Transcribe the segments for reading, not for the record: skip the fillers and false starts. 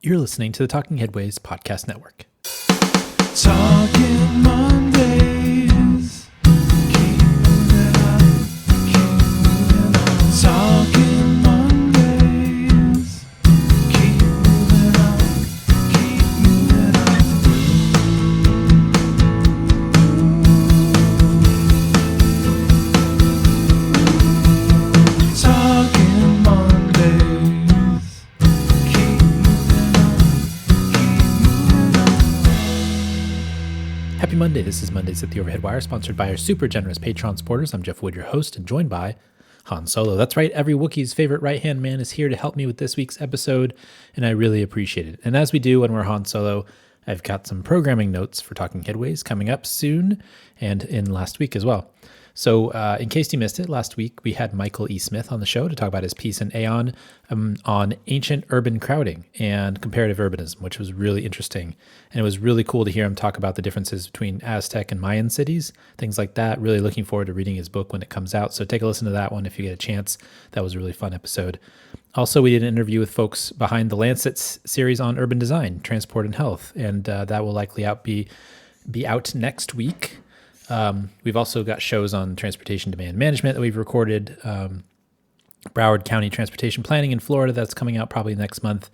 You're listening to the Talking Headways Podcast Network. Talking Mondays. Keep moving on. Keep moving on. Talking Mondays. Keep moving on. Keep moving on. Talking Mondays. Keep moving on. Keep moving on. Happy Monday. This is Mondays at the Overhead Wire, sponsored by our super generous Patreon supporters. I'm Jeff Wood, your host, and joined by Han Solo. That's right. Every Wookiee's favorite right-hand man is here to help me with this week's episode, and I really appreciate it. And as we do when we're Han Solo, I've got some programming notes for Talking Headways coming up soon and in last week as well. So in case you missed it, last week we had Michael E. Smith on the show to talk about his piece in Aeon on ancient urban crowding and comparative urbanism, which was really interesting. And it was really cool to hear him talk about the differences between Aztec and Mayan cities, things like that. Really looking forward to reading his book when it comes out. So take a listen to that one if you get a chance. That was a really fun episode. Also, we did an interview with folks behind the Lancet's series on urban design, transport, and health. And that will likely be out next week. We've also got shows on transportation demand management that we've recorded, Broward County Transportation Planning in Florida that's coming out probably next month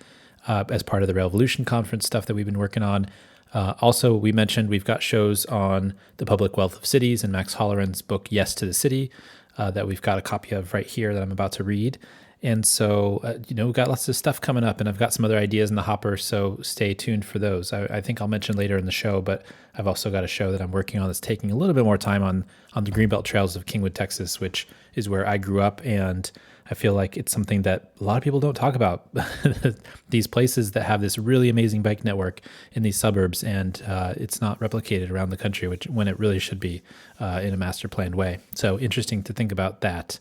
as part of the Revolution Conference stuff that we've been working on. Also, we mentioned we've got shows on the public wealth of cities and Max Holleran's book, Yes to the City, that we've got a copy of right here that I'm about to read. And so, we've got lots of stuff coming up, and I've got some other ideas in the hopper, so stay tuned for those. I think I'll mention later in the show, but I've also got a show that I'm working on that's taking a little bit more time on the Greenbelt Trails of Kingwood, Texas, which is where I grew up, and I feel like it's something that a lot of people don't talk about. These places that have this really amazing bike network in these suburbs, and it's not replicated around the country, when it really should be in a master planned way. So interesting to think about that.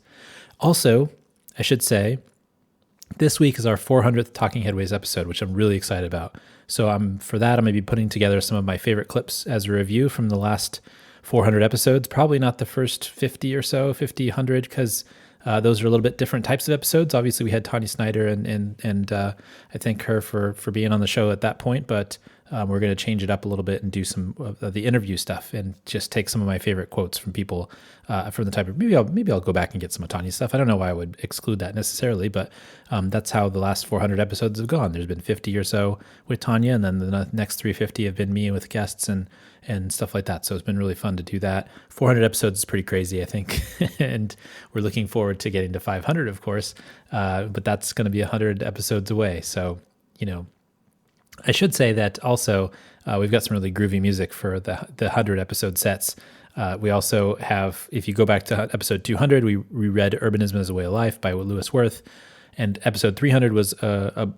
Also, I should say, this week is our 400th Talking Headways episode, which I'm really excited about. So for that, I'm going to be putting together some of my favorite clips as a review from the last 400 episodes. Probably not the first 50 or so, 50, 100, because those are a little bit different types of episodes. Obviously, we had Tanya Snyder, and I thank her for being on the show at that point, but we're going to change it up a little bit and do some of the interview stuff and just take some of my favorite quotes from people from the type of, maybe I'll go back and get some of Tanya's stuff. I don't know why I would exclude that necessarily, but that's how the last 400 episodes have gone. There's been 50 or so with Tanya, and then the next 350 have been me with guests and stuff like that. So it's been really fun to do that. 400 episodes is pretty crazy, I think. And we're looking forward to getting to 500, of course. But that's going to be 100 episodes away. So, I should say that also we've got some really groovy music for the 100 episode sets. We also have, if you go back to episode 200, we reread Urbanism as a Way of Life by Lewis Worth. And episode 300 was an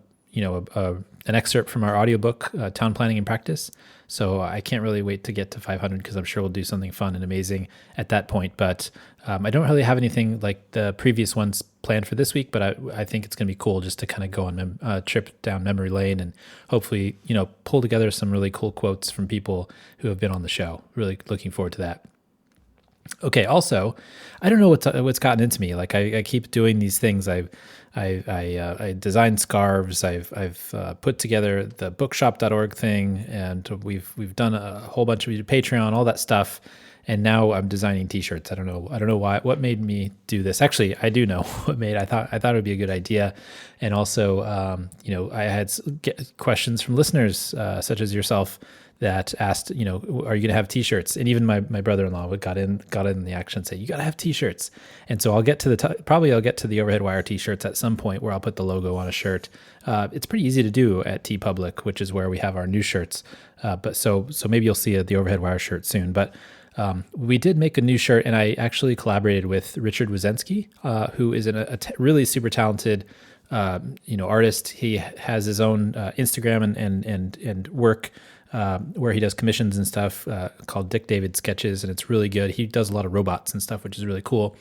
excerpt from our audiobook, Town Planning in Practice. So I can't really wait to get to 500 because I'm sure we'll do something fun and amazing at that point. But I don't really have anything like the previous ones planned for this week, but I think it's going to be cool just to kind of go on a trip down memory lane and hopefully, pull together some really cool quotes from people who have been on the show. Really looking forward to that. Okay. Also, I don't know what's gotten into me. Like I keep doing these things. I designed scarves. I've put together the bookshop.org thing, and we've done a whole bunch of Patreon, all that stuff. And now I'm designing t-shirts. I don't know why, what made me do this. Actually, I do know what made, I thought it would be a good idea. And also, I had questions from listeners, such as yourself, that asked, are you going to have t-shirts? And even my brother-in-law got in the action and said, you got to have t-shirts. And so I'll get to the Overhead Wire t-shirts at some point where I'll put the logo on a shirt. It's pretty easy to do at TeePublic, which is where we have our new shirts. But so maybe you'll see the Overhead Wire shirt soon. But we did make a new shirt, and I actually collaborated with Richard Wazensky, who is a really super talented artist. He has his own Instagram and work where he does commissions and stuff called Dick David Sketches, and it's really good. He does a lot of robots and stuff, which is really cool.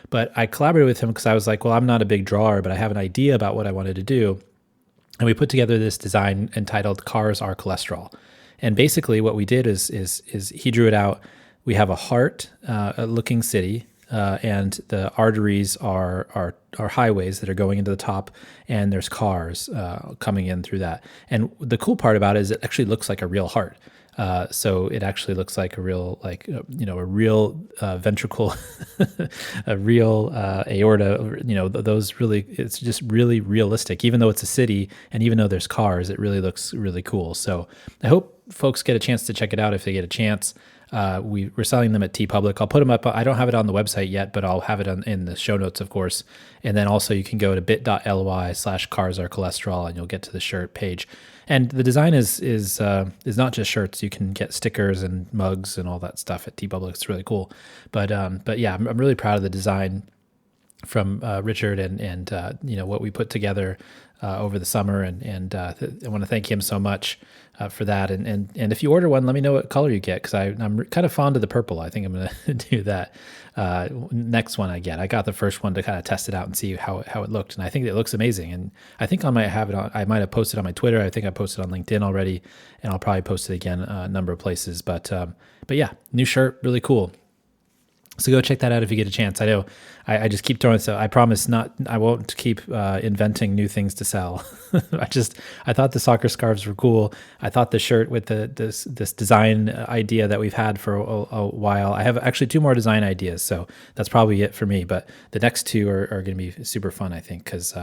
But I collaborated with him because I was like, well, I'm not a big drawer, but I have an idea about what I wanted to do. And we put together this design entitled Cars Are Cholesterol. And basically what we did is he drew it out. We have a heart looking city and the arteries are highways that are going into the top, and there's cars coming in through that. And the cool part about it is it actually looks like a real heart. So it actually looks like a real, a real ventricle, a real aorta. Those really, it's just really realistic. Even though it's a city, and even though there's cars, it really looks really cool. So I hope folks get a chance to check it out if they get a chance. We're selling them at TeePublic. I'll put them up. I don't have it on the website yet, but I'll have it in the show notes, of course. And then also you can go to bit.ly/carsarecholesterol and you'll get to the shirt page. And the design is not just shirts. You can get stickers and mugs and all that stuff at TeePublic. It's really cool. But yeah, I'm really proud of the design from Richard and what we put together over the summer, and I want to thank him so much for that. And if you order one, let me know what color you get, because I'm kind of fond of the purple. I think I'm going to do that next one I get. I got the first one to kind of test it out and see how it looked, and I think it looks amazing. And I think I might have it on. I might have posted on my Twitter. I think I posted on LinkedIn already, and I'll probably post it again a number of places. But yeah, new shirt, really cool. So go check that out if you get a chance. I know I just keep throwing stuff. I promise I won't keep inventing new things to sell. I thought the soccer scarves were cool. I thought the shirt with this design idea that we've had for a while. I have actually 2 more design ideas, so that's probably it for me. But the next 2 are going to be super fun, I think, because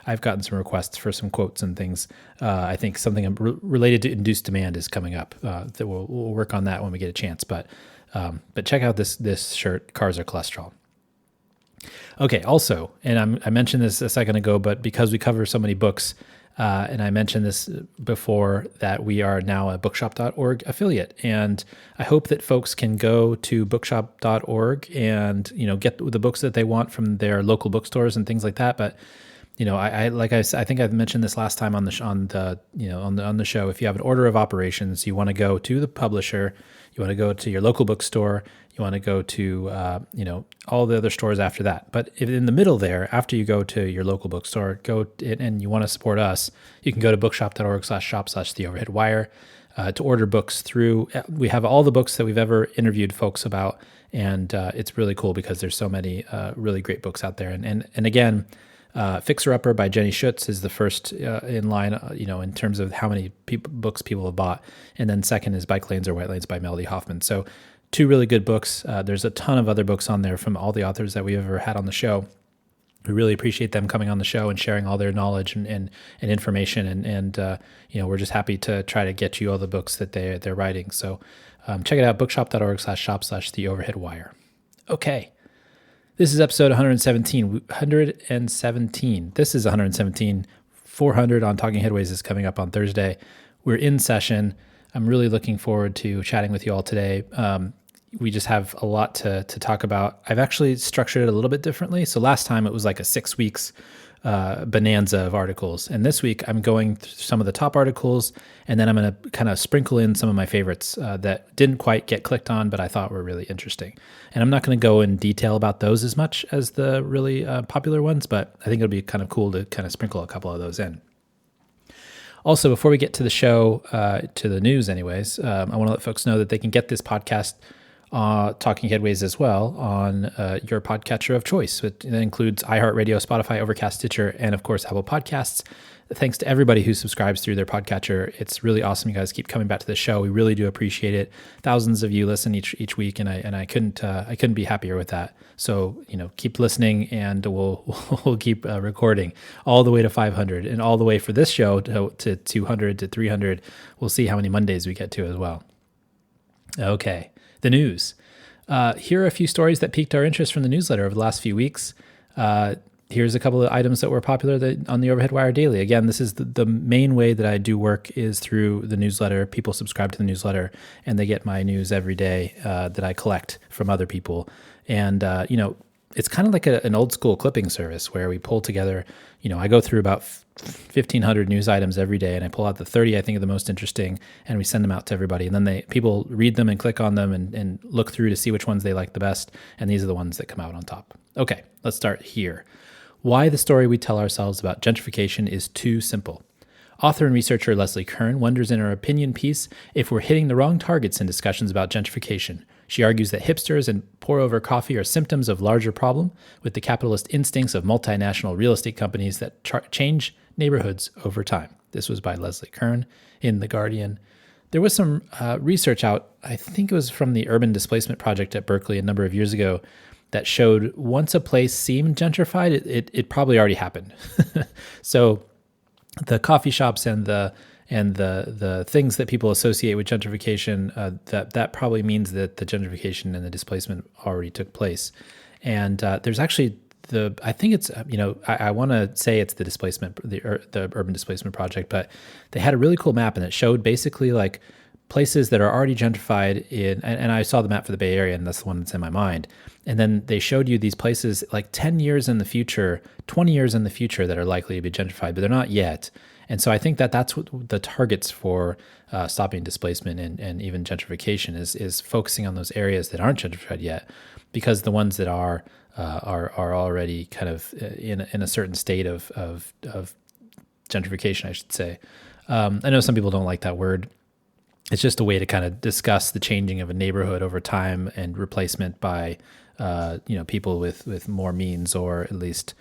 I've gotten some requests for some quotes and things. I think something related to induced demand is coming up. That we'll work on that when we get a chance. But check out this shirt, Cars Are Cholesterol. Okay, also, and I mentioned this a second ago, but because we cover so many books, and I mentioned this before, that we are now a bookshop.org affiliate. And I hope that folks can go to bookshop.org and, get the books that they want from their local bookstores and things like that. But I think I've mentioned this last time on the show. If you have an order of operations, you want to go to the publisher, you want to go to your local bookstore, you want to go to all the other stores after that. But if in the middle there, after you go to your local bookstore, and you want to support us, you can go to bookshop.org/shop/theoverheadwire to order books through. We have all the books that we've ever interviewed folks about, and it's really cool because there's so many really great books out there. And again. Fixer Upper by Jenny Schutz is the first in line, in terms of how many books people have bought. And then second is Bike Lanes or White Lanes by Melody Hoffman. So 2 really good books. There's a ton of other books on there from all the authors that we've ever had on the show. We really appreciate them coming on the show and sharing all their knowledge and information. And we're just happy to try to get you all the books that they're writing. So check it out, bookshop.org/shop/theoverheadwire. Okay. This is episode 117. 117. This is 117. 400 on Talking Headways is coming up on Thursday. We're in session. I'm really looking forward to chatting with you all today. We just have a lot to talk about. I've actually structured it a little bit differently. So last time it was like a 6 weeks bonanza of articles. And this week I'm going through some of the top articles, and then I'm going to kind of sprinkle in some of my favorites that didn't quite get clicked on, but I thought were really interesting. And I'm not going to go in detail about those as much as the really popular ones, but I think it'll be kind of cool to kind of sprinkle a couple of those in. Also, before we get to the show, to the news anyways, I want to let folks know that they can get this podcast Talking Headways as well on your podcatcher of choice. That includes iHeartRadio, Spotify, Overcast, Stitcher, and of course Apple Podcasts. Thanks to everybody who subscribes through their podcatcher. It's really awesome. You guys keep coming back to the show. We really do appreciate it. Thousands of you listen each week, and I couldn't be happier with that. So keep listening, and we'll keep recording all the way to 500, and all the way for this show to 200 to 300. We'll see how many Mondays we get to as well. Okay. The news. Here are a few stories that piqued our interest from the newsletter over the last few weeks. Here's a couple of items that were popular on the Overhead Wire Daily. Again, this is the main way that I do work is through the newsletter. People subscribe to the newsletter, and they get my news every day that I collect from other people. And, it's kind of like an old school clipping service where we pull together, I go through about 1,500 news items every day, and I pull out the 30 I think are the most interesting, and we send them out to everybody. And then people read them and click on them and look through to see which ones they like the best. And these are the ones that come out on top. Okay, let's start here. Why the story we tell ourselves about gentrification is too simple. Author and researcher Leslie Kern wonders in her opinion piece if we're hitting the wrong targets in discussions about gentrification. She argues that hipsters and pour-over coffee are symptoms of larger problem with the capitalist instincts of multinational real estate companies that change neighborhoods over time. This was by Leslie Kern in The Guardian. There was some research out, I think it was from the Urban Displacement Project at Berkeley a number of years ago, that showed once a place seemed gentrified, it probably already happened. So the coffee shops and the things that people associate with gentrification, that probably means that the gentrification and the displacement already took place. And there's actually I think it's, I want to say it's the Urban Displacement Project, but they had a really cool map and it showed basically like places that are already gentrified and I saw the map for the Bay Area and that's the one that's in my mind. And then they showed you these places like 10 years in the future, 20 years in the future that are likely to be gentrified, but they're not yet. And so I think that's what the targets for stopping displacement and even gentrification is focusing on those areas that aren't gentrified yet, because the ones that are already kind of in a certain state of gentrification, I should say. I know some people don't like that word. It's just a way to kind of discuss the changing of a neighborhood over time and replacement by people with more means, or at least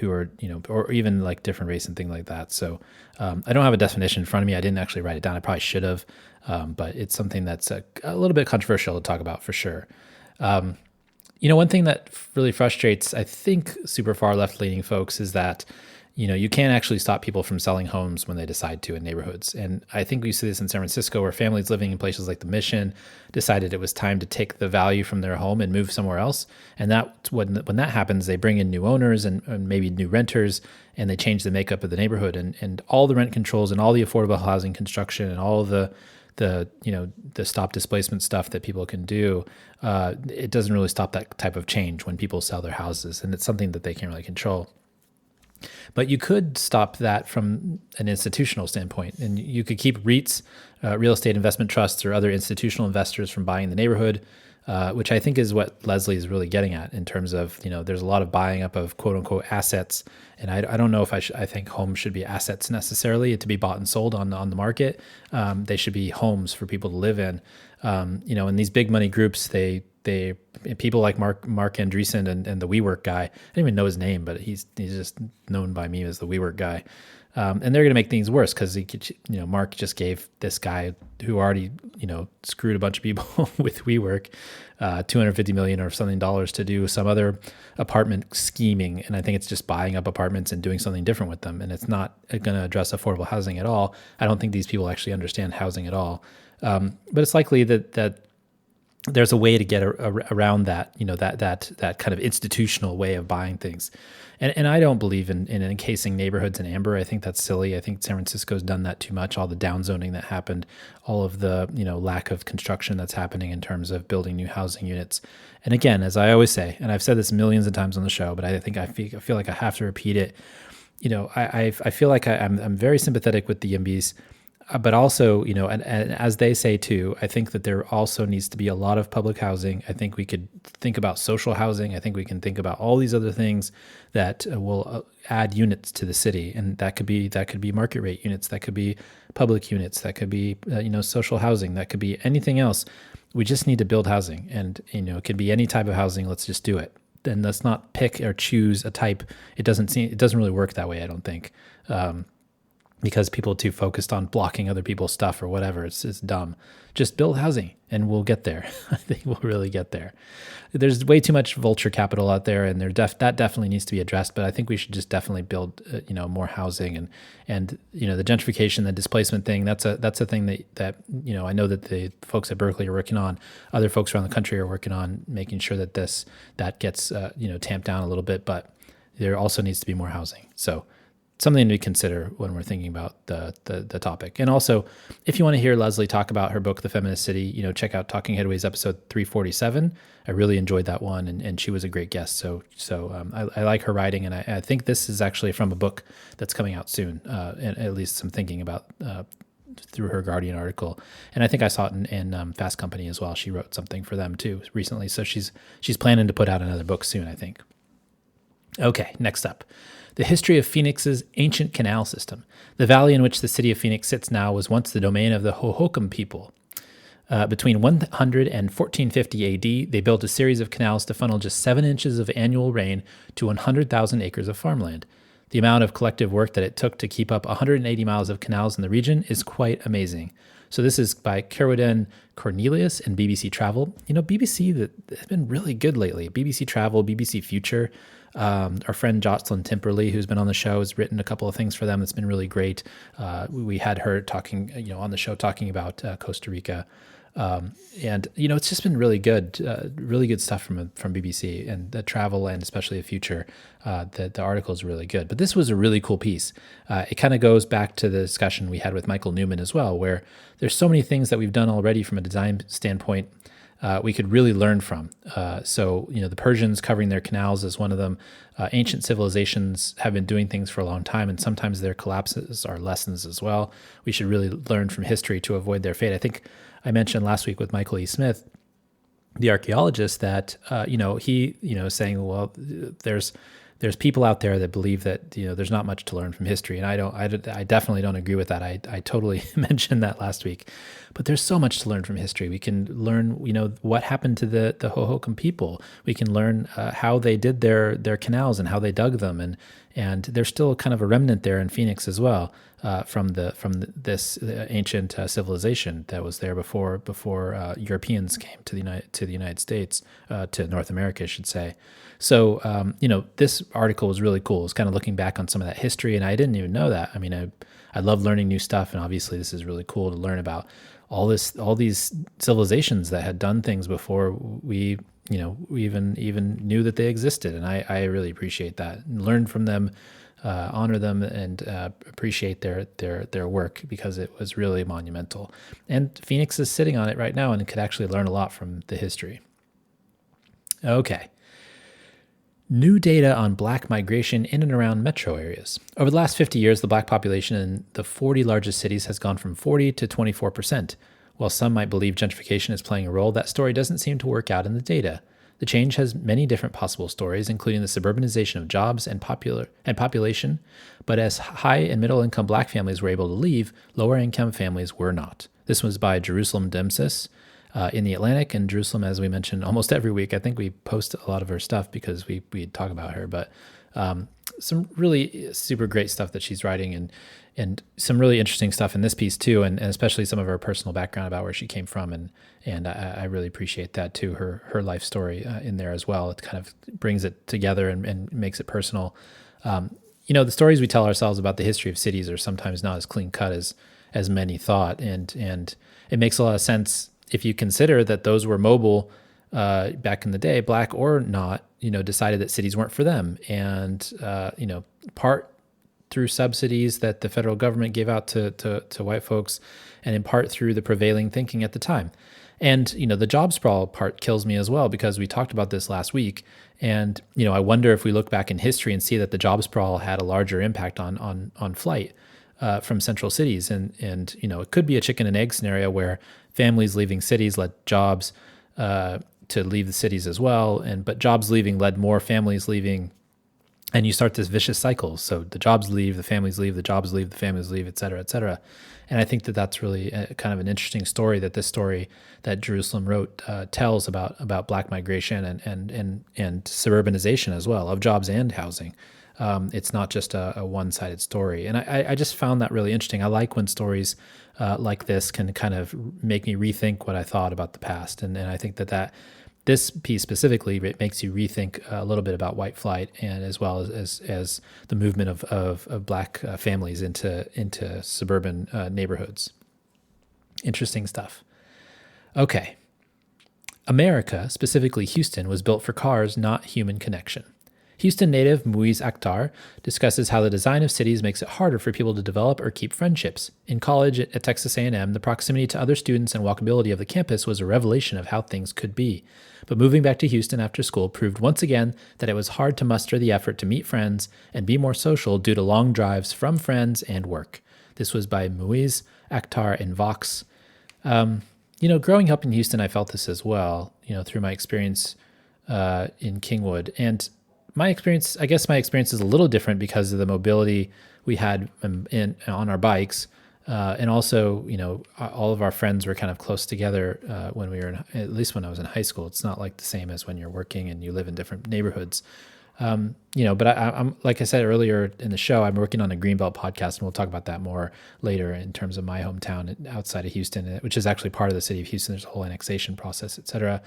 who are or even like different race and things like that. So I don't have a definition in front of me. I didn't actually write it down. I probably should have, but it's something that's a little bit controversial to talk about for sure. One thing that really frustrates, I think, super far left-leaning folks is that, you can't actually stop people from selling homes when they decide to in neighborhoods. And I think we see this in San Francisco, where families living in places like the Mission decided it was time to take the value from their home and move somewhere else. And that when that happens, they bring in new owners and maybe new renters, and they change the makeup of the neighborhood. And all the rent controls and all the affordable housing construction and all the stop displacement stuff that people can do, it doesn't really stop that type of change when people sell their houses, and it's something that they can't really control. But you could stop that from an institutional standpoint, and you could keep REITs, real estate investment trusts, or other institutional investors from buying the neighborhood, which I think is what Leslie is really getting at in terms of, there's a lot of buying up of quote unquote assets. And I don't know if I think homes should be assets necessarily to be bought and sold on the market. They should be homes for people to live in. In these big money groups, they people like Mark Andreessen and the WeWork guy. I don't even know his name, but he's just known by me as the WeWork guy. And they're going to make things worse because Mark just gave this guy who already screwed a bunch of people with WeWork $250 million or something to do some other apartment scheming, and I think it's just buying up apartments and doing something different with them, and it's not going to address affordable housing at all. I don't think these people actually understand housing at all, but it's likely that there's a way to get around that, that kind of institutional way of buying things. And I don't believe in encasing neighborhoods in amber. I think that's silly. I think San Francisco's done that too much. All the downzoning that happened, all of the, lack of construction that's happening in terms of building new housing units. And again, as I always say, and I've said this millions of times on the show, but I think I feel like I have to repeat it. I feel like I'm very sympathetic with the YIMBYs. But also, and as they say too, I think that there also needs to be a lot of public housing. I think we could think about social housing. I think we can think about all these other things that will add units to the city, and that could be market rate units, that could be public units, that could be social housing, that could be anything else. We just need to build housing, and it could be any type of housing. Let's just do it. Then let's not pick or choose a type. It doesn't really work that way, I don't think. Because people are too focused on blocking other people's stuff or whatever. It's dumb. Just build housing and we'll get there. I think we'll really get there. There's way too much vulture capital out there, and that definitely needs to be addressed. But I think we should just definitely build, more housing and the gentrification, the displacement thing. That's a thing that I know that the folks at Berkeley are working on. Other folks around the country are working on making sure that that gets tamped down a little bit. But there also needs to be more housing. So something to consider when we're thinking about the topic. And also, if you want to hear Leslie talk about her book, The Feminist City, check out Talking Headways episode 347. I really enjoyed that one, and she was a great guest. So I like her writing, and I think this is actually from a book that's coming out soon, and at least some thinking about through her Guardian article. And I think I saw it in Fast Company as well. She wrote something for them too recently. So she's planning to put out another book soon, I think. Okay, next up. The history of Phoenix's ancient canal system. The valley in which the city of Phoenix sits now was once the domain of the Hohokam people. Between 100 and 1450 AD, they built a series of canals to funnel just 7 inches of annual rain to 100,000 acres of farmland. The amount of collective work that it took to keep up 180 miles of canals in the region is quite amazing. So this is by Kerwin Cornelius and BBC Travel. You know, BBC has been really good lately. BBC Travel, BBC Future. Our friend Jocelyn Timperley, who's been on the show, has written a couple of things for them that's been really great. We had her talking, on the show talking about Costa Rica. And it's just been really good stuff from BBC and the travel and especially the future. The article is really good, but this was a really cool piece. It kind of goes back to the discussion we had with Michael Newman as well, where there's so many things that we've done already from a design standpoint. We could really learn from. So the Persians covering their canals is one of them. Ancient civilizations have been doing things for a long time, and sometimes their collapses are lessons as well. We should really learn from history to avoid their fate. I think I mentioned last week with Michael E. Smith, the archaeologist, that he saying, well, there's people out there that believe that there's not much to learn from history, and I definitely don't agree with that. I totally mentioned that last week, but there's so much to learn from history. We can learn what happened to the Hohokam people. We can learn how they did their canals and how they dug them, and there's still kind of a remnant there in Phoenix as well from this ancient civilization that was there before Europeans came to the United States, to North America, I should say. So this article was really cool. It's kind of looking back on some of that history, and I didn't even know that. I mean, I love learning new stuff, and obviously this is really cool to learn about all these civilizations that had done things before we even knew that they existed, and I really appreciate that. Learn from them, honor them, and appreciate their work, because it was really monumental. And Phoenix is sitting on it right now and could actually learn a lot from the history. Okay. New data on black migration in and around metro areas. Over the last 50 years, the black population in the 40 largest cities has gone from 40 to 24%. While some might believe gentrification is playing a role, that story doesn't seem to work out in the data. The change has many different possible stories, including the suburbanization of jobs and population, but as high and middle income black families were able to leave, lower income families were not. This was by Jerusalem Demsis in The Atlantic, and Jerusalem, as we mentioned almost every week. I think we post a lot of her stuff because we talk about her, but some really super great stuff that she's writing, and some really interesting stuff in this piece too, and especially some of her personal background about where she came from, and I really appreciate that too, her life story in there as well. It kind of brings it together and makes it personal. The stories we tell ourselves about the history of cities are sometimes not as clean cut as many thought, and it makes a lot of sense if you consider that those were mobile back in the day, black or not, decided that cities weren't for them, and part through subsidies that the federal government gave out to white folks, and in part through the prevailing thinking at the time. And the job sprawl part kills me as well, because we talked about this last week, and I wonder if we look back in history and see that the job sprawl had a larger impact on flight from central cities, and it could be a chicken and egg scenario where families leaving cities led jobs to leave the cities as well, but jobs leaving led more families leaving, and you start this vicious cycle. So the jobs leave, the families leave, the jobs leave, the families leave, et cetera, et cetera. And I think that that's really kind of an interesting story, that this story that Jerusalem wrote tells about black migration and suburbanization as well, of jobs and housing. It's not just a one-sided story. And I just found that really interesting. I like when stories like this can kind of make me rethink what I thought about the past. And I think that this piece specifically makes you rethink a little bit about white flight, and as well as the movement of black families into suburban neighborhoods. Interesting stuff. Okay. America, specifically Houston, was built for cars, not human connection. Houston native Muiz Akhtar discusses how the design of cities makes it harder for people to develop or keep friendships. In college at Texas A&M, the proximity to other students and walkability of the campus was a revelation of how things could be. But moving back to Houston after school proved once again that it was hard to muster the effort to meet friends and be more social due to long drives from friends and work. This was by Muiz Akhtar in Vox. Growing up in Houston, I felt this as well, through my experience in Kingwood. And my experience, I guess my experience is a little different because of the mobility we had on our bikes. And also, all of our friends were kind of close together when we were at least when I was in high school. It's not like the same as when you're working and you live in different neighborhoods. But I'm like I said earlier in the show, I'm working on a Greenbelt podcast, and we'll talk about that more later in terms of my hometown outside of Houston, which is actually part of the city of Houston. There's a whole annexation process, et cetera.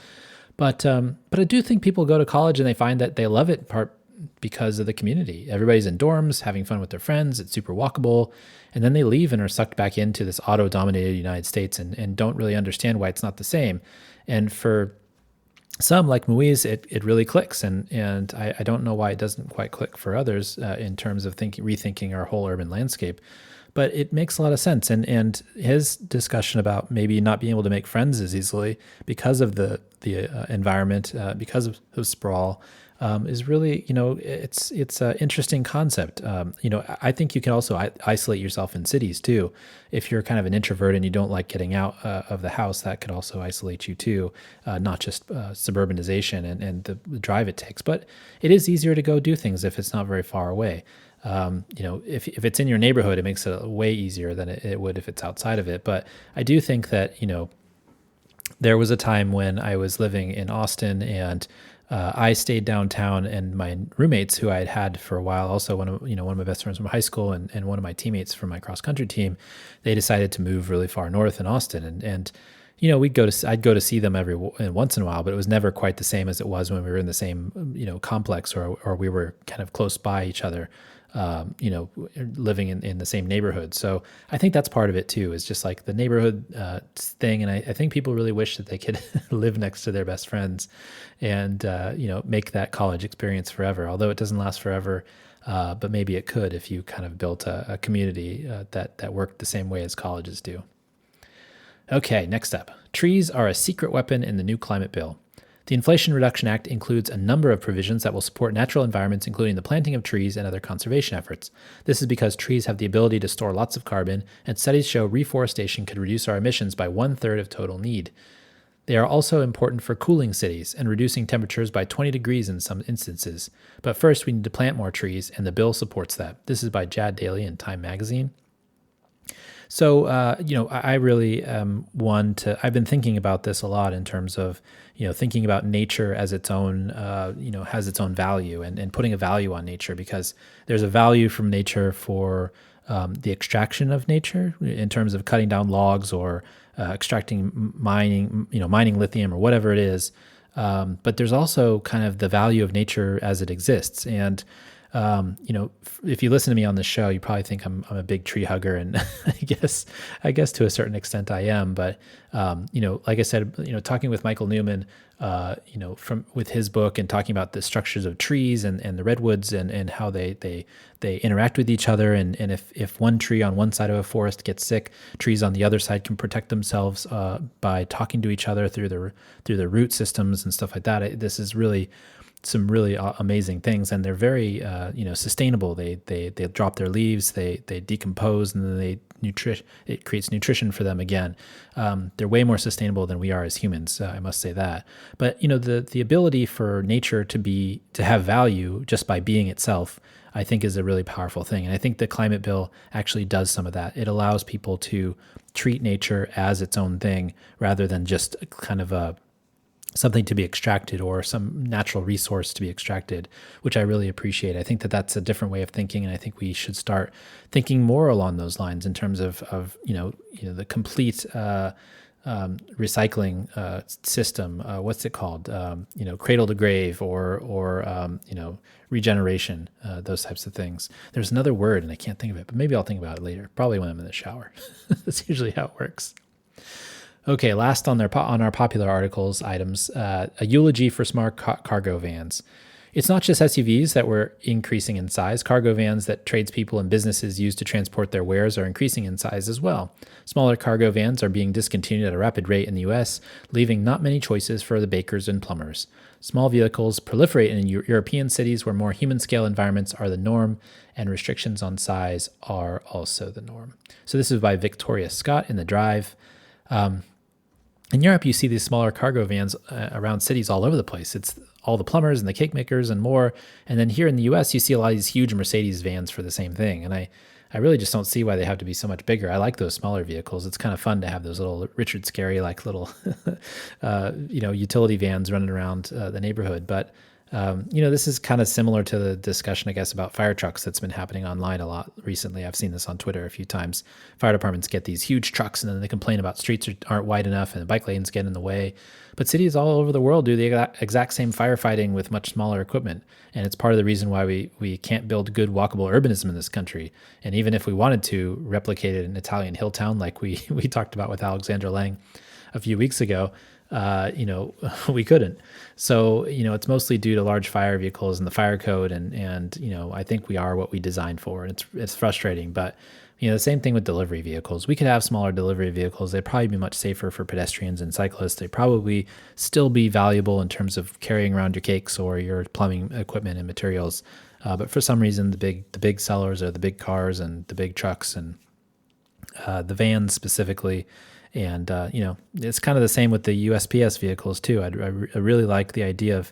But I do think people go to college and they find that they love it part because of the community. Everybody's in dorms, having fun with their friends. It's super walkable. And then they leave and are sucked back into this auto-dominated United States and don't really understand why it's not the same. And for some, like Muiz, it really clicks. And I don't know why it doesn't quite click for others in terms of rethinking our whole urban landscape. But it makes a lot of sense. And his discussion about maybe not being able to make friends as easily because of the environment, because of sprawl, is really, it's an interesting concept. I think you can also isolate yourself in cities too. If you're kind of an introvert and you don't like getting out of the house, that could also isolate you too, not just suburbanization and the drive it takes. But it is easier to go do things if it's not very far away. If it's in your neighborhood, it makes it way easier than it would if it's outside of it. But I do think that, there was a time when I was living in Austin and I stayed downtown, and my roommates, who I had had for a while, also one of my best friends from high school and one of my teammates from my cross country team, they decided to move really far north in Austin, and I'd go to see them every once in a while, but it was never quite the same as it was when we were in the same complex or we were kind of close by each other. Living in the same neighborhood. So I think that's part of it too, is just like the neighborhood thing. And I think people really wish that they could live next to their best friends and, make that college experience forever, although it doesn't last forever. But maybe it could if you kind of built a community that worked the same way as colleges do. Okay, next up. Trees are a secret weapon in the new climate bill. The Inflation Reduction Act includes a number of provisions that will support natural environments, including the planting of trees and other conservation efforts. This is because trees have the ability to store lots of carbon, and studies show reforestation could reduce our emissions by 1/3 of total need. They are also important for cooling cities and reducing temperatures by 20 degrees in some instances. But first, we need to plant more trees, and the bill supports that. This is by Jad Daly in Time magazine. So, I really I've been thinking about this a lot in terms of, thinking about nature as its own, has its own value and putting a value on nature, because there's a value from nature for the extraction of nature in terms of cutting down logs or mining lithium or whatever it is. But there's also kind of the value of nature as it exists. And if you listen to me on this show, you probably think I'm a big tree hugger, and I guess to a certain extent I am. But like I said, talking with Michael Newman, with his book and talking about the structures of trees and the redwoods and how they interact with each other, and if one tree on one side of a forest gets sick, trees on the other side can protect themselves by talking to each other through the root systems and stuff like that. This is really some really amazing things, and they're very sustainable. They drop their leaves, they decompose, and then it creates nutrition for them again. They're way more sustainable than we are as humans, I must say that. But the ability for nature to have value just by being itself, I think, is a really powerful thing. And I think the climate bill actually does some of that. It allows people to treat nature as its own thing rather than just kind of something to be extracted or some natural resource to be extracted, which I really appreciate. I think that that's a different way of thinking, and I think we should start thinking more along those lines in terms of the complete recycling system. What's it called? Cradle to grave or regeneration. Those types of things. There's another word, and I can't think of it, but maybe I'll think about it later. Probably when I'm in the shower. That's usually how it works. Okay, last on our popular articles items, a eulogy for smart cargo vans. It's not just SUVs that were increasing in size. Cargo vans that tradespeople and businesses use to transport their wares are increasing in size as well. Smaller cargo vans are being discontinued at a rapid rate in the U.S., leaving not many choices for the bakers and plumbers. Small vehicles proliferate in European cities where more human-scale environments are the norm, and restrictions on size are also the norm. So this is by Victoria Scott in The Drive. In Europe, you see these smaller cargo vans around cities all over the place. It's all the plumbers and the cake makers and more. And then here in the US, you see a lot of these huge Mercedes vans for the same thing. And I really just don't see why they have to be so much bigger. I like those smaller vehicles. It's kind of fun to have those little Richard Scarry, like little, utility vans running around the neighborhood. But this is kind of similar to the discussion, I guess, about fire trucks that's been happening online a lot recently. I've seen this on Twitter a few times. Fire departments get these huge trucks and then they complain about streets aren't wide enough and the bike lanes get in the way. But cities all over the world do the exact same firefighting with much smaller equipment. And it's part of the reason why we can't build good walkable urbanism in this country. And even if we wanted to replicate it in Italian hill town, like we talked about with Alexandra Lang a few weeks ago, we couldn't. So, it's mostly due to large fire vehicles and the fire code. And I think we are what we designed for. And it's frustrating, but the same thing with delivery vehicles. We could have smaller delivery vehicles. They'd probably be much safer for pedestrians and cyclists. They'd probably still be valuable in terms of carrying around your cakes or your plumbing equipment and materials. But for some reason, the big sellers are the big cars and the big trucks and the vans specifically. And, it's kind of the same with the USPS vehicles too. I really like the idea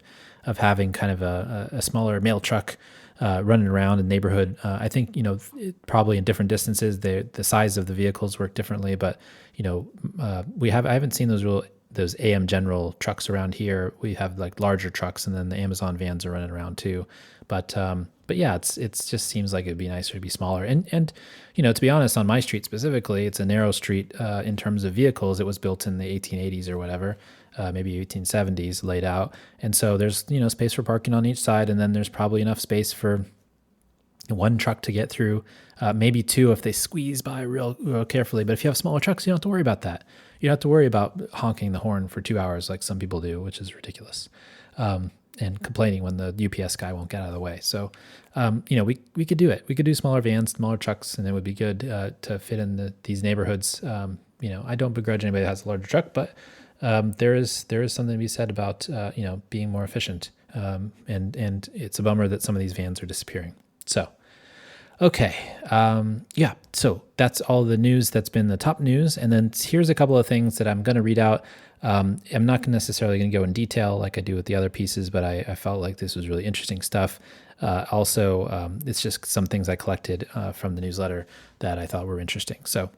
of having kind of a smaller mail truck running around in the neighborhood. I think, probably in different distances, the size of the vehicles work differently, but, I haven't seen those AM General trucks around here. We have like larger trucks and then the Amazon vans are running around too. But yeah, it's just seems like it'd be nicer to be smaller. And to be honest, on my street specifically, it's a narrow street in terms of vehicles. It was built in the 1880s or whatever, maybe 1870s laid out. And so there's, space for parking on each side. And then there's probably enough space for one truck to get through, maybe two if they squeeze by real carefully. But if you have smaller trucks, you don't have to worry about that. You don't have to worry about honking the horn for 2 hours like some people do, which is ridiculous. And complaining when the UPS guy won't get out of the way. So, we could do it. We could do smaller vans, smaller trucks, and it would be good to fit in these neighborhoods. I don't begrudge anybody that has a larger truck, but there is something to be said about being more efficient. And it's a bummer that some of these vans are disappearing. So, okay, so that's all the news that's been the top news. And then here's a couple of things that I'm going to read out. I'm not necessarily going to go in detail like I do with the other pieces, but I felt like this was really interesting stuff. Also, it's just some things I collected from the newsletter that I thought were interesting. So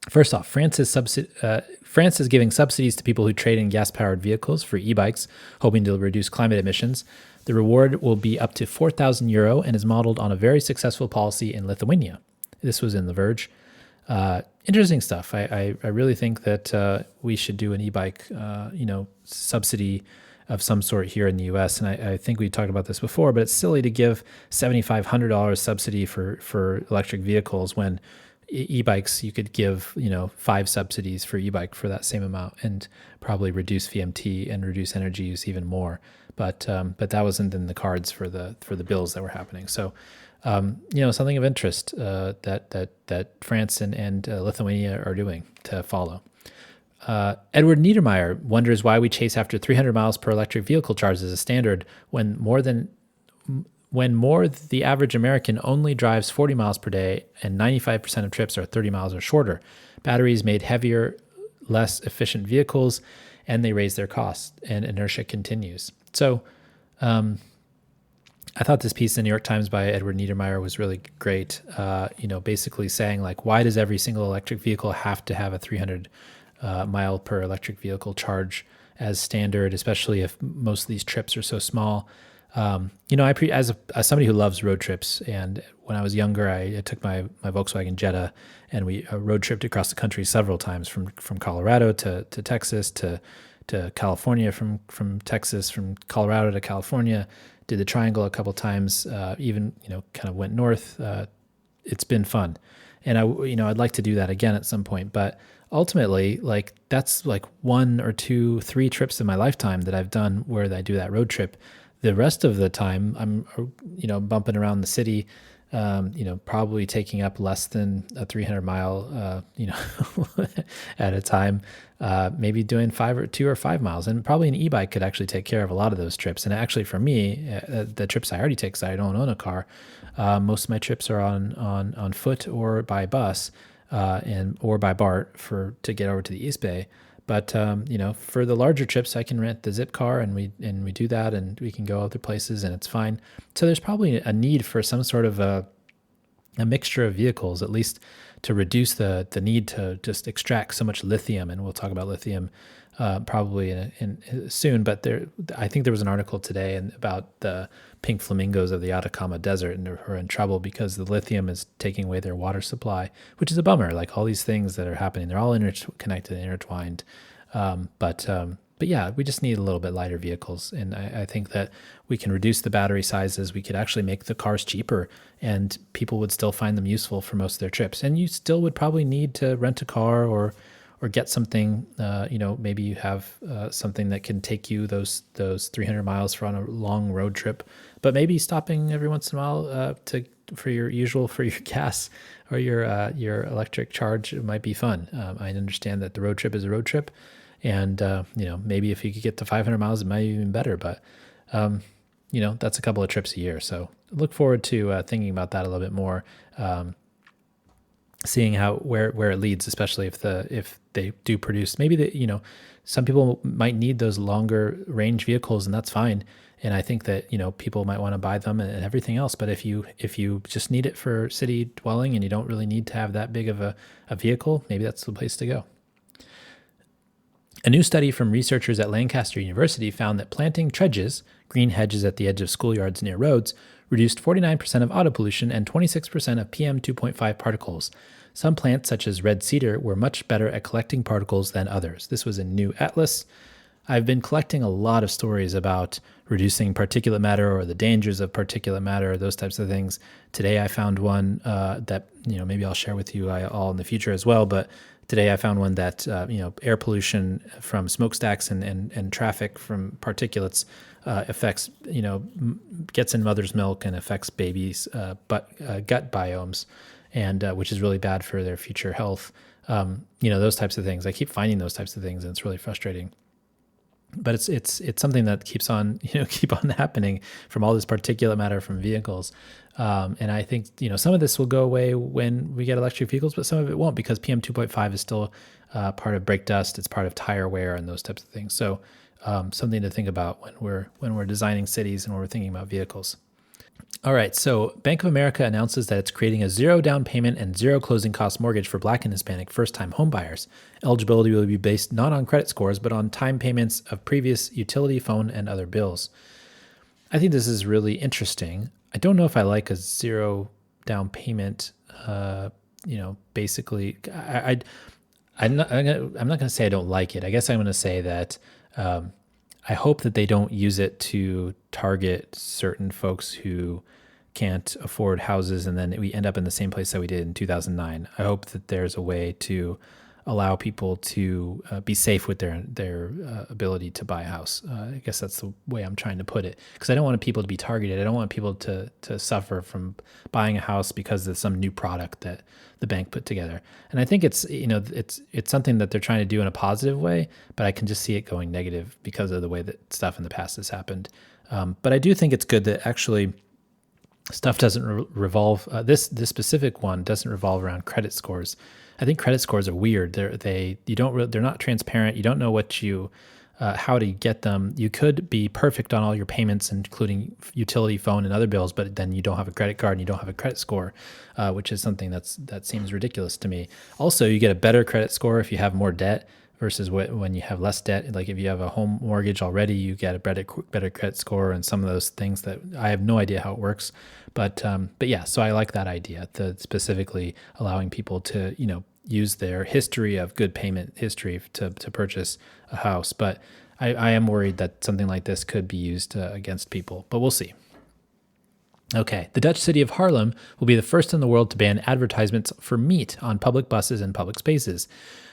first off, France is giving subsidies to people who trade in gas-powered vehicles for e-bikes, hoping to reduce climate emissions. The reward will be up to €4,000 and is modeled on a very successful policy in Lithuania. This was in the Verge. Interesting stuff. I really think that we should do an e-bike, subsidy of some sort here in the U.S. And I think we talked about this before, but it's silly to give $7,500 subsidy for electric vehicles when e-bikes you could give 5 subsidies for e-bike for that same amount and probably reduce VMT and reduce energy use even more. But that wasn't in the cards for the bills that were happening. So. Something of interest that France and Lithuania are doing to follow. Edward Niedermeyer wonders why we chase after 300 miles per electric vehicle charge as a standard when the average American only drives 40 miles per day and 95% of trips are 30 miles or shorter. Batteries made heavier, less efficient vehicles, and they raise their costs, and inertia continues. So, I thought this piece in the New York Times by Edward Niedermeyer was really great. Basically saying like, why does every single electric vehicle have to have a 300 mile per electric vehicle charge as standard, especially if most of these trips are so small. As somebody who loves road trips, and when I was younger, I took my Volkswagen Jetta, and we road tripped across the country several times from Colorado to Texas to California, from Texas, from Colorado to California. Did the triangle a couple times, even, kind of went north. It's been fun. And I'd like to do that again at some point, but ultimately, like, that's like 1 or 2, 3 trips in my lifetime that I've done where I do that road trip. The rest of the time I'm, bumping around the city, probably taking up less than a 300 mile, at a time, maybe doing 2 or 5 miles, and probably an e-bike could actually take care of a lot of those trips. And actually for me, the trips I already take, because I don't own a car, most of my trips are on foot or by bus, or by BART to get over to the East Bay. But for the larger trips, I can rent the zip car, and we do that, and we can go other places, and it's fine. So there's probably a need for some sort of a mixture of vehicles, at least to reduce the need to just extract so much lithium. And we'll talk about lithium probably in soon. But I think there was an article today about the pink flamingos of the Atacama Desert, and they're in trouble because the lithium is taking away their water supply, which is a bummer. Like all these things that are happening, they're all interconnected and intertwined. But yeah, we just need a little bit lighter vehicles. And I think that we can reduce the battery sizes. We could actually make the cars cheaper, and people would still find them useful for most of their trips. And you still would probably need to rent a car or get something, maybe you have something that can take you those 300 miles for on a long road trip, but maybe stopping every once in a while for your gas or your electric charge might be fun. I understand that the road trip is a road trip, and maybe if you could get to 500 miles, it might be even better. But that's a couple of trips a year, so look forward to thinking about that a little bit more. Seeing where it leads, especially if they do produce, maybe some people might need those longer range vehicles, and that's fine. And I think that people might want to buy them and everything else. But if you just need it for city dwelling and you don't really need to have that big of a vehicle, maybe that's the place to go. A new study from researchers at Lancaster University found that planting Tredges, green hedges at the edge of schoolyards near roads, reduced 49% of auto pollution and 26% of PM 2.5 particles. Some plants, such as red cedar, were much better at collecting particles than others. This was in New Atlas. I've been collecting a lot of stories about reducing particulate matter or the dangers of particulate matter, those types of things. Today I found one that maybe I'll share with you all in the future as well, but today I found one that air pollution from smokestacks and traffic from particulates affects, gets in mother's milk and affects babies' gut biomes, and which is really bad for their future health. Those types of things. I keep finding those types of things, and it's really frustrating. But it's something that keeps on happening from all this particulate matter from vehicles. And I think, some of this will go away when we get electric vehicles, but some of it won't, because PM 2.5 is still part of brake dust. It's part of tire wear and those types of things. So something to think about when we're designing cities and when we're thinking about vehicles. All right, so Bank of America announces that it's creating a zero down payment and zero closing cost mortgage for Black and Hispanic first-time homebuyers. Eligibility will be based not on credit scores, but on time payments of previous utility, phone, and other bills. I think this is really interesting. I don't know if I like a zero down payment. Basically, I'm not going to say I don't like it. I guess I'm going to say that I hope that they don't use it to target certain folks who can't afford houses, and then we end up in the same place that we did in 2009. I hope that there's a way to allow people to be safe with their ability to buy a house. I guess that's the way I'm trying to put it, because I don't want people to be targeted. I don't want people to suffer from buying a house because of some new product that the bank put together. And I think it's something that they're trying to do in a positive way, but I can just see it going negative because of the way that stuff in the past has happened. But I do think it's good that actually stuff doesn't revolve. This specific one doesn't revolve around credit scores. I think credit scores are weird. They're not transparent. You don't know how to get them. You could be perfect on all your payments, including utility, phone, and other bills, but then you don't have a credit card and you don't have a credit score, which is something that seems ridiculous to me. Also, you get a better credit score if you have more debt versus when you have less debt. Like if you have a home mortgage already, you get a better credit score, and some of those things that I have no idea how it works. But yeah, so I like that idea, specifically allowing people to use their history of good payment history to purchase a house. But I am worried that something like this could be used against people, but we'll see. Okay, the Dutch city of Haarlem will be the first in the world to ban advertisements for meat on public buses and public spaces.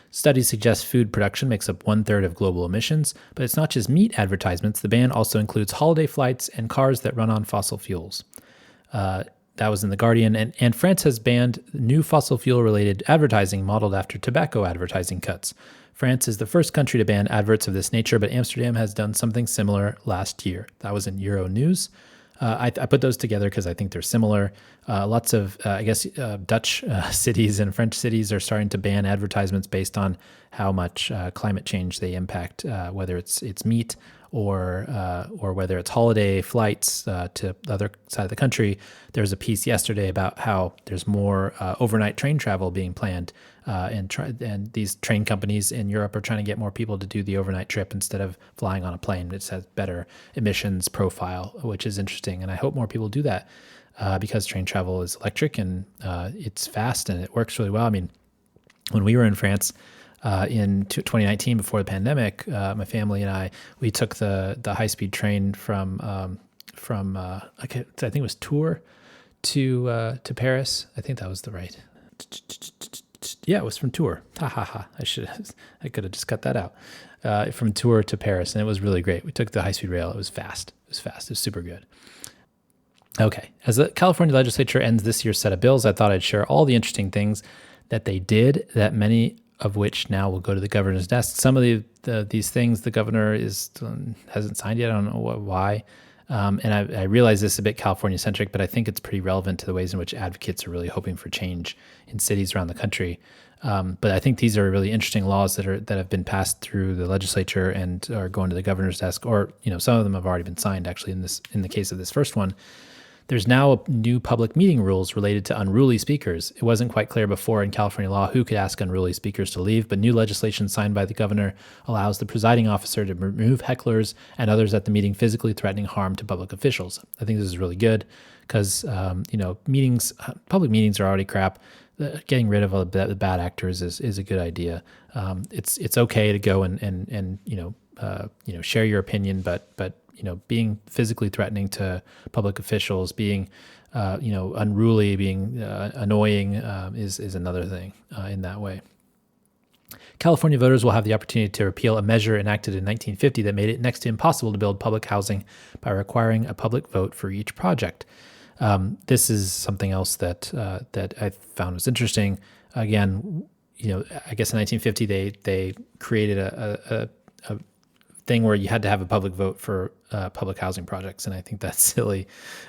Studies suggest food production makes up 1/3 of global emissions, but it's not just meat advertisements. The ban also includes holiday flights and cars that run on fossil fuels. That was in The Guardian. And France has banned new fossil fuel-related advertising modeled after tobacco advertising cuts. France is the first country to ban adverts of this nature, but Amsterdam has done something similar last year. That was in Euronews. I put those together because I think they're similar. Lots of, Dutch cities and French cities are starting to ban advertisements based on how much climate change they impact, whether it's meat or whether it's holiday flights to the other side of the country. There was a piece yesterday about how there's more overnight train travel being planned, and these train companies in Europe are trying to get more people to do the overnight trip instead of flying on a plane. It has better emissions profile, which is interesting, and I hope more people do that because train travel is electric and it's fast and it works really well. I mean, when we were in France, in 2019, before the pandemic, my family and we took the high-speed train from I think it was Tours to Paris. I think that was the right. Yeah, it was from Tours. Ha ha ha! I could have just cut that out. From Tours to Paris, and it was really great. We took the high-speed rail. It was fast. It was super good. Okay, as the California legislature ends this year's set of bills, I thought I'd share all the interesting things that they did, that many of which now will go to the governor's desk. Some of these things the governor hasn't signed yet. I don't know why. And I realize this is a bit California-centric, but I think it's pretty relevant to the ways in which advocates are really hoping for change in cities around the country. But I think these are really interesting laws that have been passed through the legislature and are going to the governor's desk, or some of them have already been signed. Actually, in the case of this first one, there's now new public meeting rules related to unruly speakers. It wasn't quite clear before in California law who could ask unruly speakers to leave, but new legislation signed by the governor allows the presiding officer to remove hecklers and others at the meeting physically threatening harm to public officials. I think this is really good because, public meetings are already crap. Getting rid of all the bad actors is a good idea. It's okay to go and share your opinion, but being physically threatening to public officials, being, unruly, being annoying is another thing in that way. California voters will have the opportunity to repeal a measure enacted in 1950 that made it next to impossible to build public housing by requiring a public vote for each project. This is something else that I found was interesting. Again, I guess in 1950 they created a thing where you had to have a public vote for public housing projects. And I think that's silly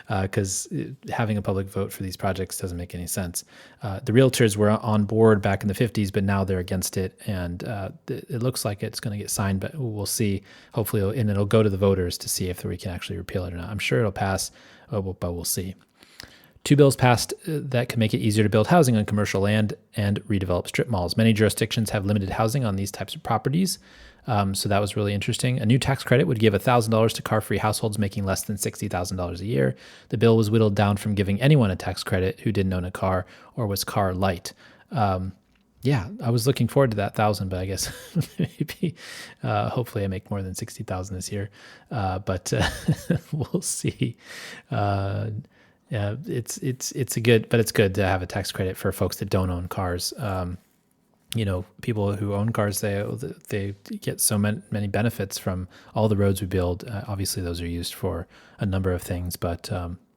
because having a public vote for these projects doesn't make any sense. The realtors were on board back in the 50s, but now they're against it. And it looks like it's going to get signed, but we'll see. Hopefully, it'll go to the voters to see if we can actually repeal it or not. I'm sure it'll pass, but we'll see. Two bills passed that could make it easier to build housing on commercial land and redevelop strip malls. Many jurisdictions have limited housing on these types of properties. So that was really interesting. A new tax credit would give $1,000 to car-free households making less than $60,000 a year. The bill was whittled down from giving anyone a tax credit who didn't own a car or was car light. I was looking forward to that 1,000, but I guess maybe, hopefully I make more than 60,000 this year. But we'll see. It's good to have a tax credit for folks that don't own cars. People who own cars, they get so many benefits from all the roads we build. Obviously, those are used for a number of things, but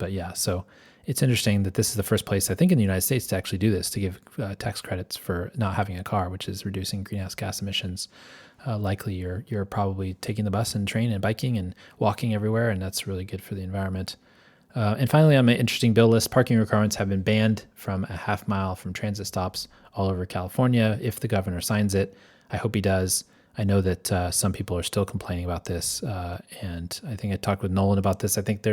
yeah. So it's interesting that this is the first place, I think, in the United States to actually do this, to give tax credits for not having a car, which is reducing greenhouse gas emissions. Likely, you're probably taking the bus and train and biking and walking everywhere, and that's really good for the environment. And finally, on my interesting bill list, parking requirements have been banned from a half mile from transit stops all over California if the governor signs it. I hope he does. I know that some people are still complaining about this, and I think I talked with Nolan about this. I think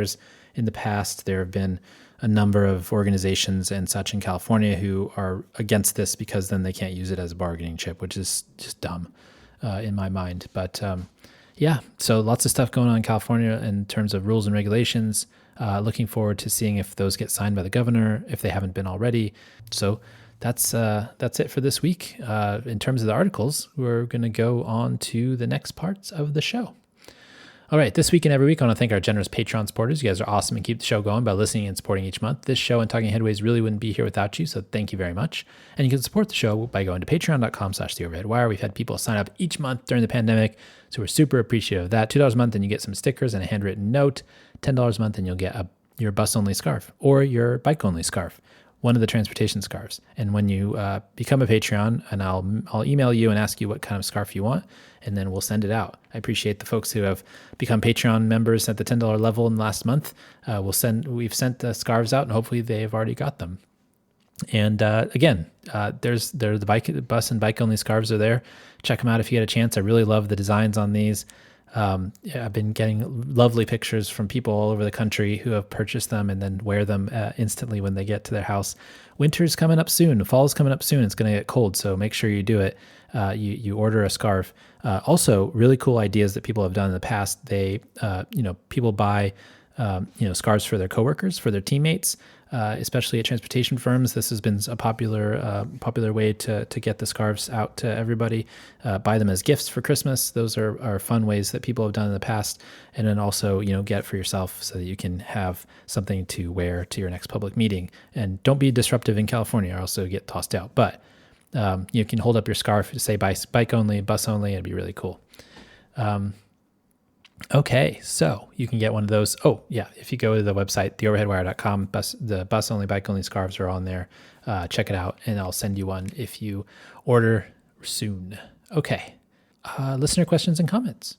in the past, there have been a number of organizations and such in California who are against this because then they can't use it as a bargaining chip, which is just dumb in my mind. But so lots of stuff going on in California in terms of rules and regulations. Looking forward to seeing if those get signed by the governor, if they haven't been already. So that's it for this week. In terms of the articles, we're going to go on to the next parts of the show. All right, this week and every week, I want to thank our generous Patreon supporters. You guys are awesome and keep the show going by listening and supporting each month. This show and Talking Headways really wouldn't be here without you, so thank you very much. And you can support the show by going to patreon.com/theoverheadwire. We've had people sign up each month during the pandemic, so we're super appreciative of that. $2 a month and you get some stickers and a handwritten note. $10 a month and you'll get your bus-only scarf or your bike-only scarf. one of the transportation scarves. And when you become a Patreon, and I'll email you and ask you what kind of scarf you want, and then we'll send it out. I appreciate the folks who have become Patreon members at the $10 level in the last month. We've sent the scarves out, and hopefully they've already got them. And again, there's the bus and bike only scarves are there. Check them out if you get a chance. I really love the designs on these. I've been getting lovely pictures from people all over the country who have purchased them and then wear them instantly when they get to their house. Winter's coming up soon. Fall's coming up soon. It's going to get cold, so make sure you do it. You order a scarf. Also, really cool ideas that people have done in the past. People buy scarves for their coworkers, for their teammates, especially at transportation firms. This has been a popular way to get the scarves out to everybody. Buy them as gifts for Christmas. Those are fun ways that people have done in the past. And then also, get it for yourself so that you can have something to wear to your next public meeting. And don't be disruptive in California or else it'll get tossed out. But you can hold up your scarf to say bike only, bus only. It'd be really cool. Okay, so you can get one of those. Oh, yeah, if you go to the website, theoverheadwire.com, the bus only, bike only scarves are on there. Check it out, and I'll send you one if you order soon. Okay, listener questions and comments.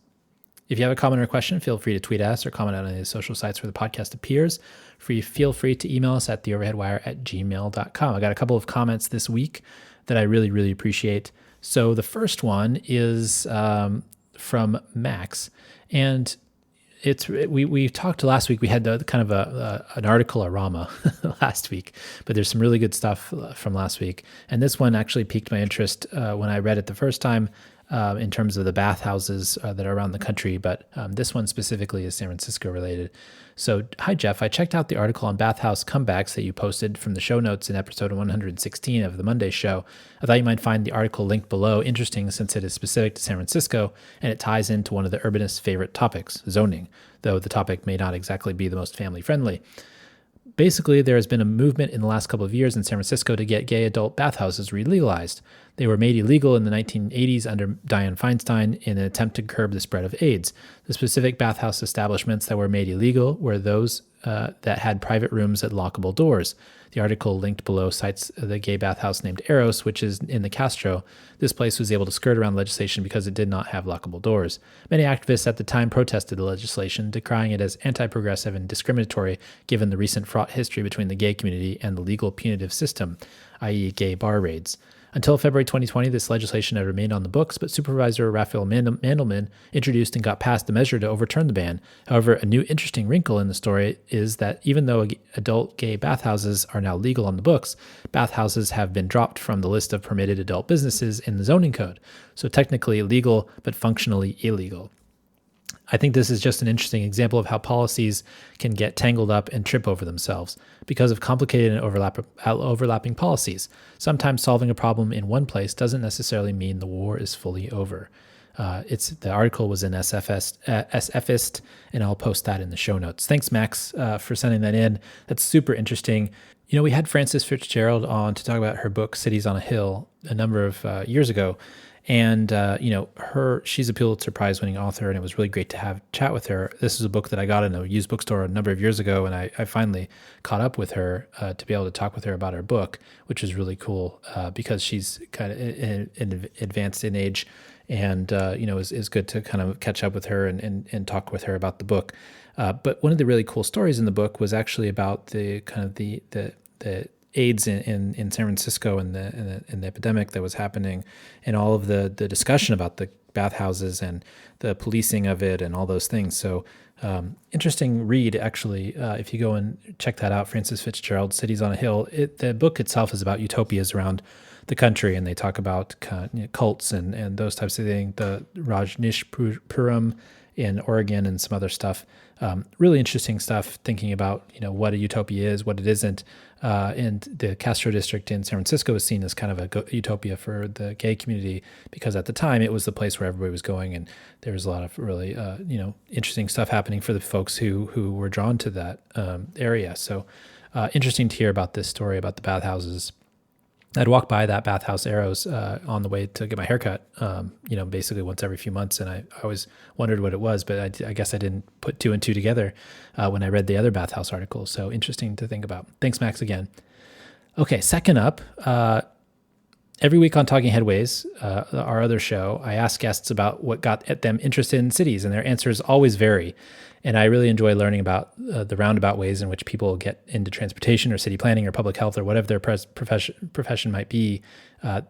If you have a comment or a question, feel free to tweet us or comment on any of the social sites where the podcast appears. Feel free to email us at theoverheadwire@gmail.com. I got a couple of comments this week that I really, really appreciate. So the first one is from Max. And we talked last week. We had kind of an article-a-rama last week, but there's some really good stuff from last week. And this one actually piqued my interest when I read it the first time in terms of the bathhouses that are around the country. But this one specifically is San Francisco related. So, hi, Jeff. I checked out the article on bathhouse comebacks that you posted from the show notes in episode 116 of the Monday show. I thought you might find the article linked below interesting since it is specific to San Francisco and it ties into one of the urbanists' favorite topics, zoning, though the topic may not exactly be the most family-friendly. Basically, there has been a movement in the last couple of years in San Francisco to get gay adult bathhouses re-legalized. They were made illegal in the 1980s under Dianne Feinstein in an attempt to curb the spread of AIDS. The specific bathhouse establishments that were made illegal were those that had private rooms at lockable doors. The article linked below cites the gay bathhouse named Eros, which is in the Castro. This place was able to skirt around legislation because it did not have lockable doors. Many activists at the time protested the legislation, decrying it as anti-progressive and discriminatory given the recent fraught history between the gay community and the legal punitive system, i.e. gay bar raids. Until February 2020, this legislation had remained on the books, but Supervisor Raphael Mandelman introduced and got passed the measure to overturn the ban. However, a new interesting wrinkle in the story is that even though adult gay bathhouses are now legal on the books, bathhouses have been dropped from the list of permitted adult businesses in the zoning code. So technically legal, but functionally illegal. I think this is just an interesting example of how policies can get tangled up and trip over themselves because of complicated and overlapping policies. Sometimes solving a problem in one place doesn't necessarily mean the war is fully over. The article was in SFist, and I'll post that in the show notes. Thanks, Max, for sending that in. That's super interesting. We had Frances Fitzgerald on to talk about her book, Cities on a Hill, a number of years ago. And, she's a Pulitzer Prize winning author, and it was really great to have chat with her. This is a book that I got in a used bookstore a number of years ago, and I finally caught up with her to be able to talk with her about her book, which is really cool because she's kind of advanced in age and, is good to kind of catch up with her and talk with her about the book. But one of the really cool stories in the book was actually about the kind of the AIDS in San Francisco and the epidemic that was happening and all of the discussion about the bathhouses and the policing of it and all those things. So interesting read, actually, if you go and check that out, Frances Fitzgerald, Cities on a Hill. The book itself is about utopias around the country, and they talk about cults and those types of things, the Rajneeshpuram in Oregon and some other stuff. Really interesting stuff, thinking about what a utopia is, what it isn't. And the Castro district in San Francisco is seen as kind of a utopia for the gay community because at the time it was the place where everybody was going, and there was a lot of really interesting stuff happening for the folks who were drawn to that area. So interesting to hear about this story about the bathhouses. I'd walk by that bathhouse Arrows on the way to get my haircut, basically once every few months. And I always wondered what it was, but I guess I didn't put two and two together when I read the other bathhouse article. So interesting to think about. Thanks, Max, again. Okay, second up, every week on Talking Headways, our other show, I ask guests about what got them interested in cities, and their answers always vary. And I really enjoy learning about the roundabout ways in which people get into transportation or city planning or public health or whatever their profession might be.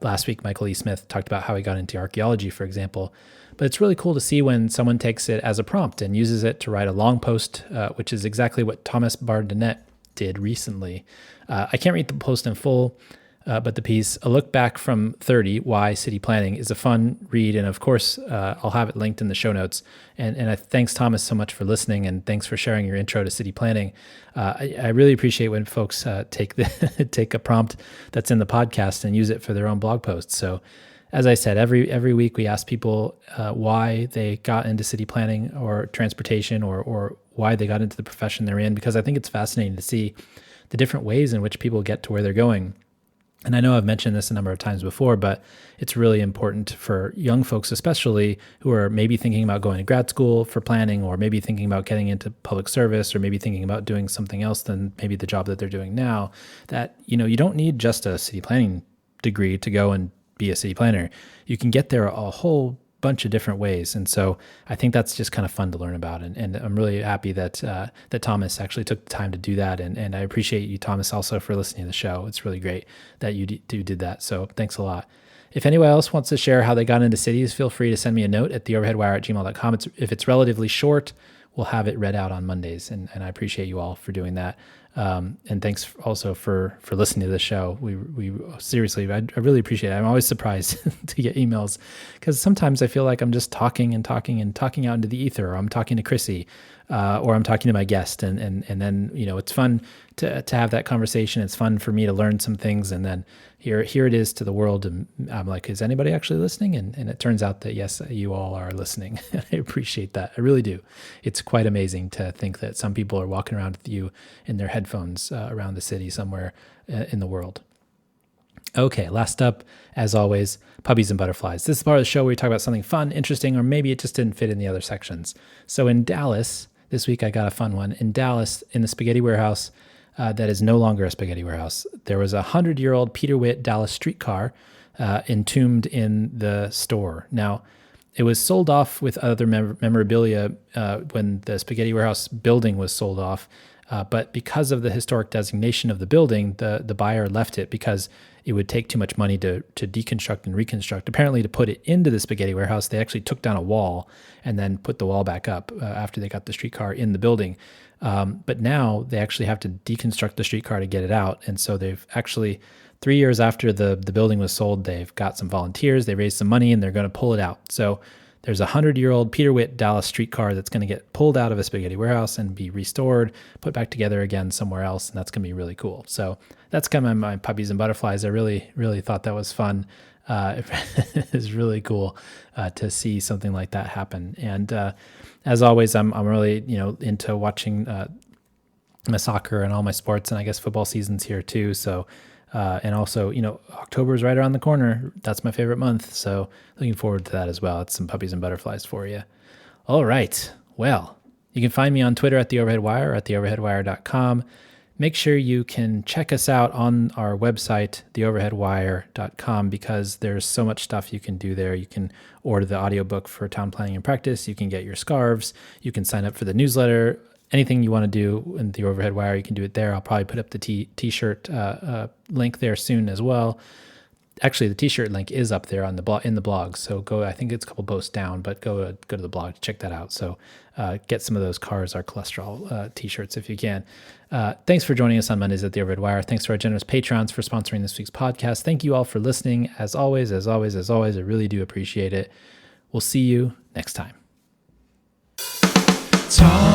Last week, Michael E. Smith talked about how he got into archaeology, for example. But it's really cool to see when someone takes it as a prompt and uses it to write a long post, which is exactly what Thomas Bardenett did recently. I can't read the post in full, but the piece, A Look Back from 30, Why City Planning, is a fun read. And of course, I'll have it linked in the show notes. And thanks, Thomas, so much for listening. And thanks for sharing your intro to city planning. I really appreciate when folks take a prompt that's in the podcast and use it for their own blog posts. So as I said, every week we ask people why they got into city planning or transportation or why they got into the profession they're in, because I think it's fascinating to see the different ways in which people get to where they're going. And I know I've mentioned this a number of times before, but it's really important for young folks, especially who are maybe thinking about going to grad school for planning, or maybe thinking about getting into public service, or maybe thinking about doing something else than maybe the job that they're doing now, that, you don't need just a city planning degree to go and be a city planner. You can get there a whole bunch of different ways. And so I think that's just kind of fun to learn about. And I'm really happy that that Thomas actually took the time to do that. And I appreciate you, Thomas, also for listening to the show. It's really great that you did that. So thanks a lot. If anyone else wants to share how they got into cities, feel free to send me a note at theoverheadwire@gmail.com. If it's relatively short, we'll have it read out on Mondays. And I appreciate you all for doing that. And thanks also for listening to the show. We seriously, I really appreciate it. I'm always surprised to get emails, because sometimes I feel like I'm just talking out into the ether, or I'm talking to Chrissy, or I'm talking to my guest. And then, it's fun to have that conversation. It's fun for me to learn some things. And then here it is to the world. And I'm like, is anybody actually listening? And it turns out that yes, you all are listening. I appreciate that. I really do. It's quite amazing to think that some people are walking around with you in their headphones around the city somewhere in the world. Okay, last up, as always, puppies and butterflies. This is part of the show where we talk about something fun, interesting, or maybe it just didn't fit in the other sections. So in Dallas, this week I got a fun one. In Dallas, in the spaghetti warehouse that is no longer a spaghetti warehouse, there was a 100-year-old Peter Witt Dallas streetcar entombed in the store. Now, it was sold off with other memorabilia when the spaghetti warehouse building was sold off. But because of the historic designation of the building, the buyer left it because it would take too much money to deconstruct and reconstruct. Apparently, to put it into the spaghetti warehouse, they actually took down a wall and then put the wall back up after they got the streetcar in the building. But now they actually have to deconstruct the streetcar to get it out. And so they've actually, 3 years after the building was sold, they've got some volunteers, they raised some money, and they're going to pull it out. So there's a 100-year-old Peter Witt Dallas streetcar that's going to get pulled out of a spaghetti warehouse and be restored, put back together again somewhere else, and that's going to be really cool. So that's kind of my puppies and butterflies. I really, really thought that was fun. It was really cool to see something like that happen. And as always, I'm really into watching my soccer and all my sports, and I guess football season's here too. So. And also, October is right around the corner. That's my favorite month. So looking forward to that as well. It's some puppies and butterflies for you. All right. Well, you can find me on Twitter at The Overhead Wire or at theoverheadwire.com. Make sure you can check us out on our website, theoverheadwire.com, because there's so much stuff you can do there. You can order the audiobook for Town Planning and Practice. You can get your scarves. You can sign up for the newsletter. Anything you want to do in the Overhead Wire, you can do it there. I'll probably put up the t-shirt link there soon as well. Actually, the t-shirt link is up there on the in the blog. So go. I think it's a couple posts down, but go to the blog to check that out. So get some of those Cars Are Cholesterol t-shirts if you can. Thanks for joining us on Mondays at the Overhead Wire. Thanks to our generous patrons for sponsoring this week's podcast. Thank you all for listening. As always, I really do appreciate it. We'll see you next time. Talk